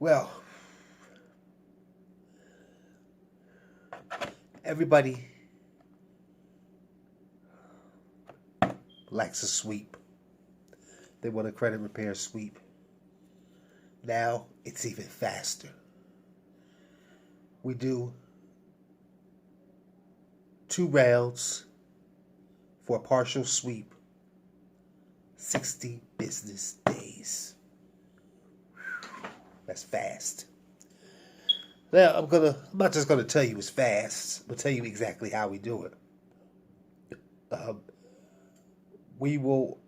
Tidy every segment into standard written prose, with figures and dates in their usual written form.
Well, everybody likes a sweep. They want a credit repair sweep. Now it's even faster. We do 2 rounds for a partial sweep, 60 business days. That's fast. Now I'm not just gonna tell you it's fast. I'm gonna tell you exactly how we do it. Um, we will.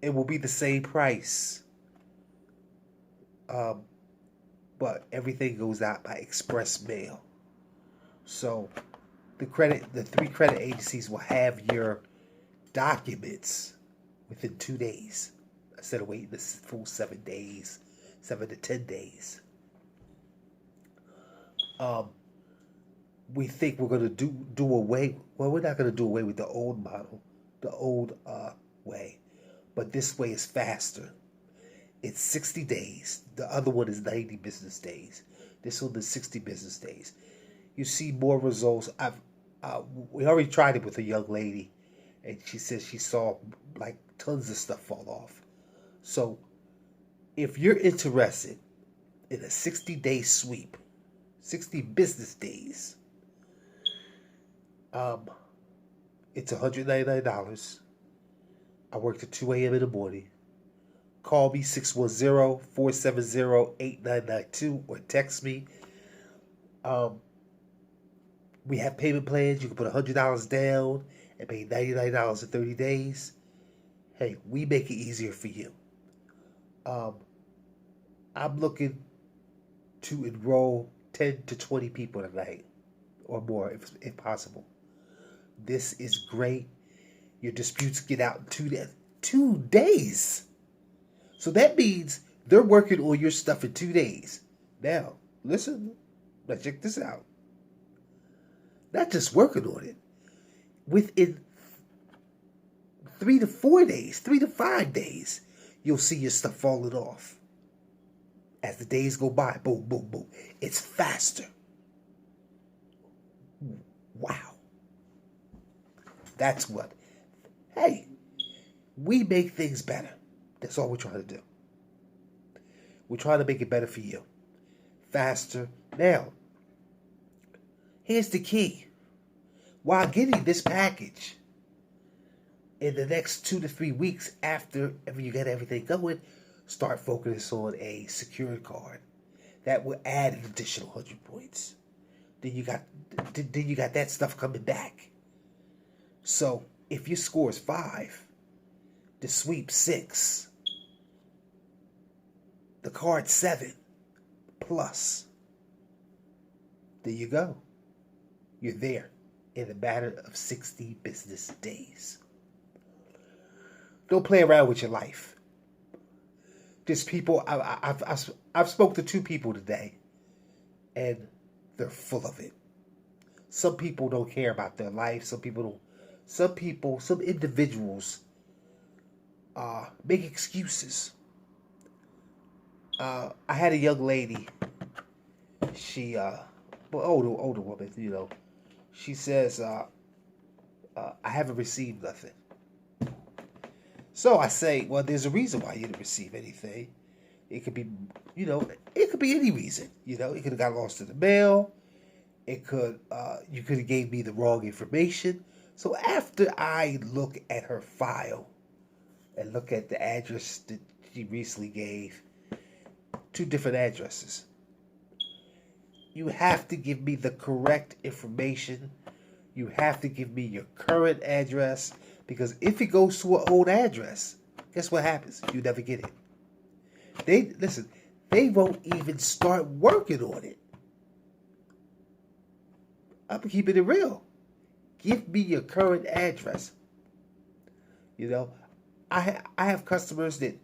It will be the same price, um, but everything goes out by express mail. So the 3 credit agencies will have your documents within 2 days instead of waiting the full 7 days, 7 to 10 days. Um, we think we're gonna do away. Well, we're not gonna do away with the old model, the old way, but this way is faster. It's 60 days. The other one is 90 business days. This one is 60 business days. You see more results. We already tried it with a young lady, and she said she saw like tons of stuff fall off. So if you're interested in a 60-day sweep, 60 business days, um, it's $199. I work till 2 a.m. in the morning. Call me 610-470-8992 or text me. Um, we have payment plans. You can put $100 down and pay $99 in 30 days. Hey, we make it easier for you. Um, I'm looking to enroll 10 to 20 people tonight or more if possible. This is great. Your disputes get out in 2 days. 2 days. So that means they're working on your stuff in 2 days. Now, listen, now check this out. Not just working on it. Within 3 to 4 days, 3 to 5 days, you'll see your stuff falling off. As the days go by, boom, boom, boom. It's faster. Wow. That's what. Hey, we make things better. That's all we're trying to do. We're trying to make it better for you. Faster. Now, here's the key. While getting this package, in the next 2 to 3 weeks after you get everything going, start focusing on a secured card that will add an additional 100 points. Then you got that stuff coming back. So if your score is 5, the sweep 6, the card 7 plus, there you go. You're there in a matter of 60 business days. Don't play around with your life. There's people. I've spoke to 2 people today, and they're full of it. Some people don't care about their life. Some people don't. Some individuals make excuses. I had a young lady. She, well, older woman. She says, I haven't received nothing. So I say, well, there's a reason why you didn't receive anything. It could be, it could be any reason. It could have got lost in the mail. You could have gave me the wrong information. So after I look at her file and look at the address that she recently gave, 2 different addresses, you have to give me the correct information. You have to give me your current address, because if it goes to an old address, guess what happens? You never get it. They won't even start working on it. I'm keeping it real. Give me your current address. I have customers that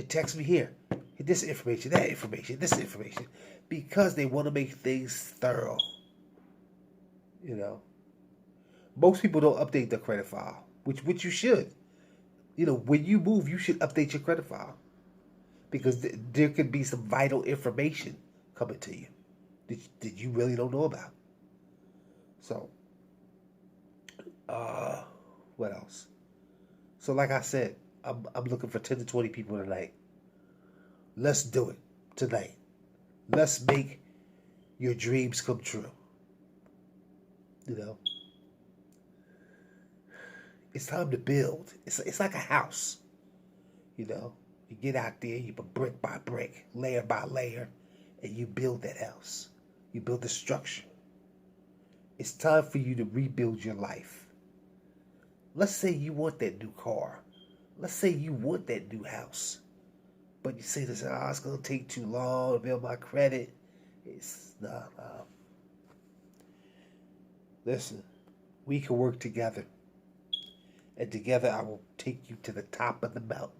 text me here, this information, that information, this information, because they want to make things thorough. Most people don't update their credit file, which you should. When you move, you should update your credit file. because there could be some vital information coming to you that you really don't know about. So, uh, what else? So, like I said, I'm looking for 10 to 20 people tonight. Let's do it tonight. Let's make your dreams come true. You know, it's time to build. It's like a house. You know, you get out there, you put brick by brick, layer by layer, and you build that house. You build the structure. It's time for you to rebuild your life. Let's say you want that new car. Let's say you want that new house. But you say this, it's going to take too long to build my credit. It's not. Listen, we can work together. And together I will take you to the top of the mountain.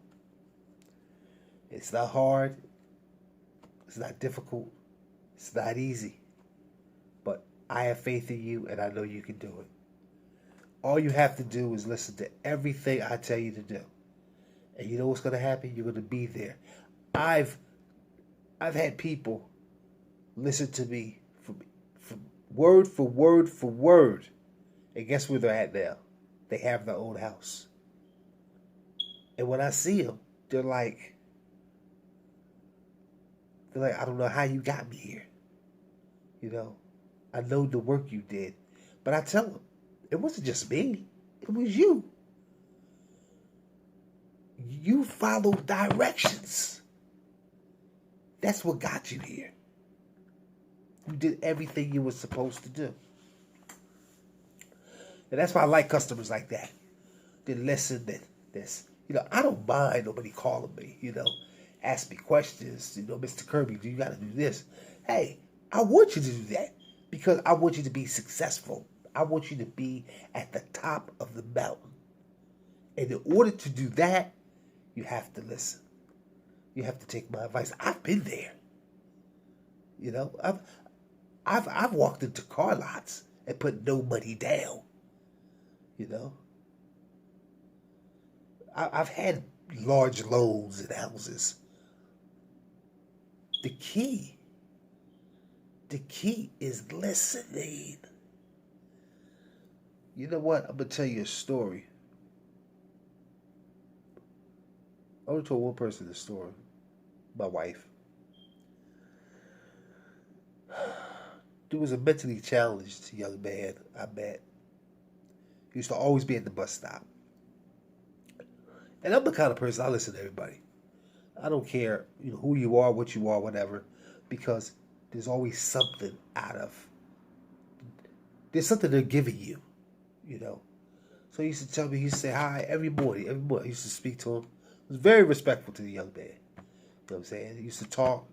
It's not hard. It's not difficult. It's not easy. But I have faith in you and I know you can do it. All you have to do is listen to everything I tell you to do. And you know what's going to happen? You're going to be there. I've had people listen to me from word for word for word. And guess where they're at now? They have their own house. And when I see them, they're like, I don't know how you got me here. You know, I know the work you did. But I tell them, it wasn't just me. It was you. You followed directions. That's what got you here. You did everything you were supposed to do. And that's why I like customers like that. They listen, I don't mind nobody calling me, ask me questions, Mr. Kirby, do you got to do this? Hey, I want you to do that because I want you to be successful. I want you to be at the top of the mountain. And in order to do that, you have to listen. You have to take my advice. I've been there. I've walked into car lots and put no money down. I've had large loans in houses. The key is listening. You know what? I'm going to tell you a story. I only told one person the story. My wife. There was a mentally challenged young man I met. He used to always be at the bus stop. And I'm the kind of person, I listen to everybody. I don't care who you are, what you are, whatever, because there's always something there's something they're giving you, So he used to tell me, he used to say hi every morning. I used to speak to him. I was very respectful to the young man. You know what I'm saying? He used to talk,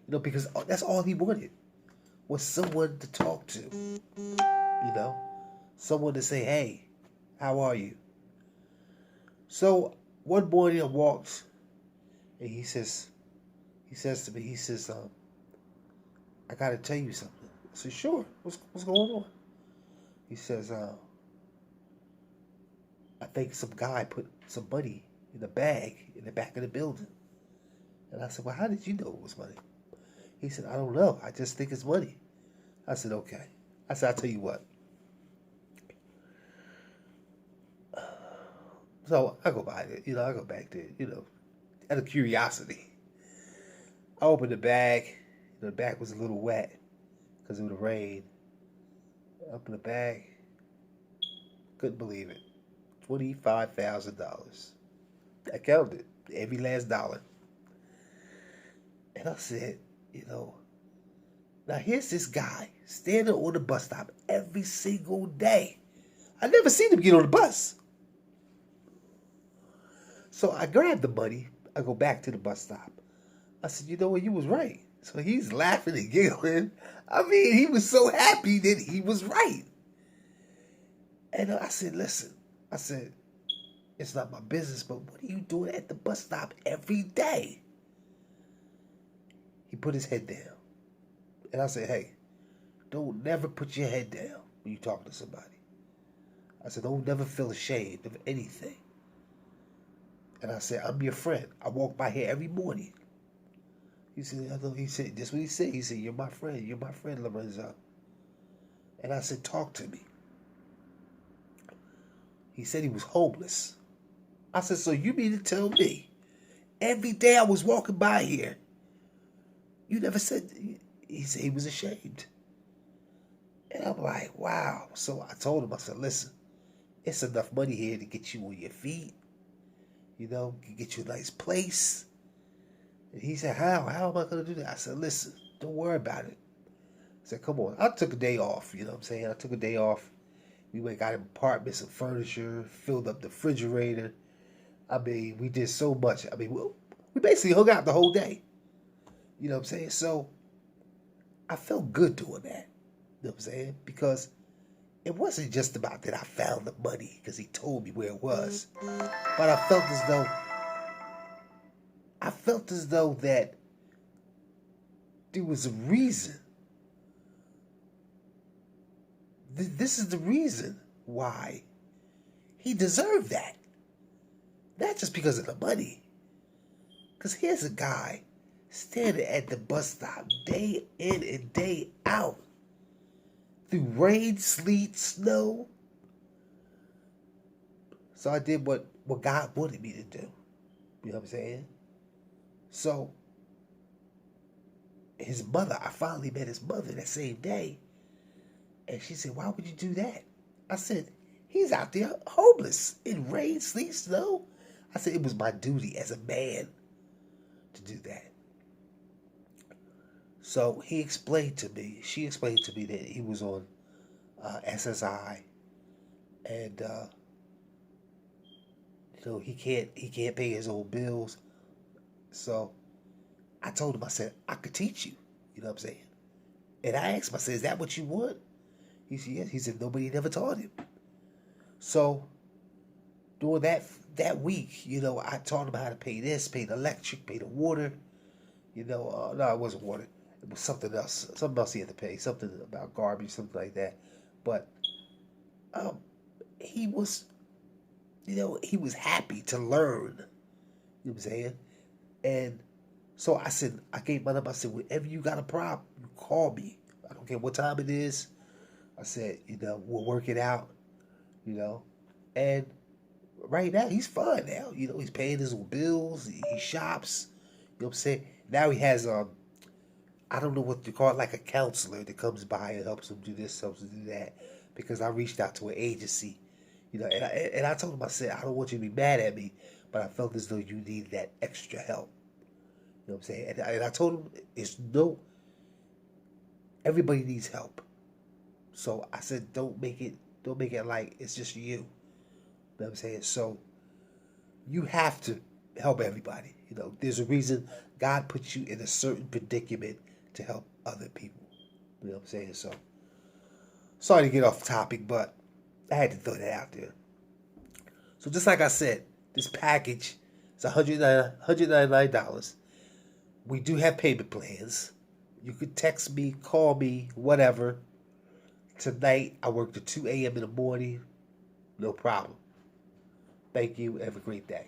because that's all he wanted was someone to talk to, someone to say, hey, how are you? So one morning I walked, and he says to me, I got to tell you something. I said, sure. What's going on? He says, I think some guy put some money in a bag in the back of the building. And I said, well, how did you know it was money? He said, I don't know. I just think it's money. I said, okay. I said, I'll tell you what. So I go by it, I go back there, out of curiosity. I opened the bag. The bag was a little wet because of the rain. I opened the bag. Couldn't believe it. $25,000. I counted every last dollar. And I said, now here's this guy standing on the bus stop every single day. I never seen him get on the bus. So I grabbed the money. I go back to the bus stop. I said, you know what? You was right. So he's laughing and giggling. I mean, he was so happy that he was right. And I said, listen. I said, it's not my business, but what are you doing at the bus stop every day? He put his head down. And I said, hey, don't never put your head down when you talk to somebody. I said, don't never feel ashamed of anything. And I said, I'm your friend. I walk by here every morning. He said, I know. He said, that's what he said. He said, you're my friend. You're my friend, Lorenzo. And I said, talk to me. He said he was homeless. I said, so you mean to tell me every day I was walking by here, you never said? He said he was ashamed. And I'm like, wow. So I told him, I said, listen, it's enough money here to get you on your feet. You know, get you a nice place. And he said, how? How am I going to do that? I said, listen, don't worry about it. I said, come on. I took a day off, you know what I'm saying? I took a day off. We went, got an apartment, some furniture, filled up the refrigerator. I mean, we did so much. I mean, we basically hung out the whole day. You know what I'm saying? So I felt good doing that. You know what I'm saying? Because it wasn't just about that I found the money because he told me where it was. But I felt as though that there was a reason. This is the reason why he deserved that. Not just because of the money. Because here's a guy standing at the bus stop day in and day out. Through rain, sleet, snow. So I did what God wanted me to do. You know what I'm saying? So, his mother, I finally met his mother that same day. And she said, why would you do that? I said, he's out there homeless in rain, sleet, snow. I said, it was my duty as a man to do that. So she explained to me that he was on SSI, and he can't pay his own bills. So I told him, I said, I could teach you. You know what I'm saying? And I asked him, I said, is that what you want? He said, yes. He said, nobody never taught him. So during that week, I taught him how to pay this, pay the electric, pay the water. No, it wasn't water. It was something else. Something else he had to pay. Something about garbage, something like that. But he was, he was happy to learn. You know what I'm saying? And so I said, I gave my number. I said, whenever you got a problem, you call me. I don't care what time it is. I said, we'll work it out. And right now he's fine now. He's paying his own bills. He shops. You know what I'm saying? Now he has I don't know what to call it, like a counselor that comes by and helps him do this, helps him do that. Because I reached out to an agency, and I told him, I said, I don't want you to be mad at me, but I felt as though you need that extra help. You know what I'm saying? And I told him, everybody needs help. So I said, don't make it like it's just you. You know what I'm saying? So you have to help everybody. There's a reason God puts you in a certain predicament to help other people. You know what I'm saying? So sorry to get off topic, but I had to throw that out there. So just like I said, this package is $199. We do have payment plans. You could text me, call me, whatever. Tonight, I work till 2 a.m. in the morning. No problem. Thank you. Have a great day.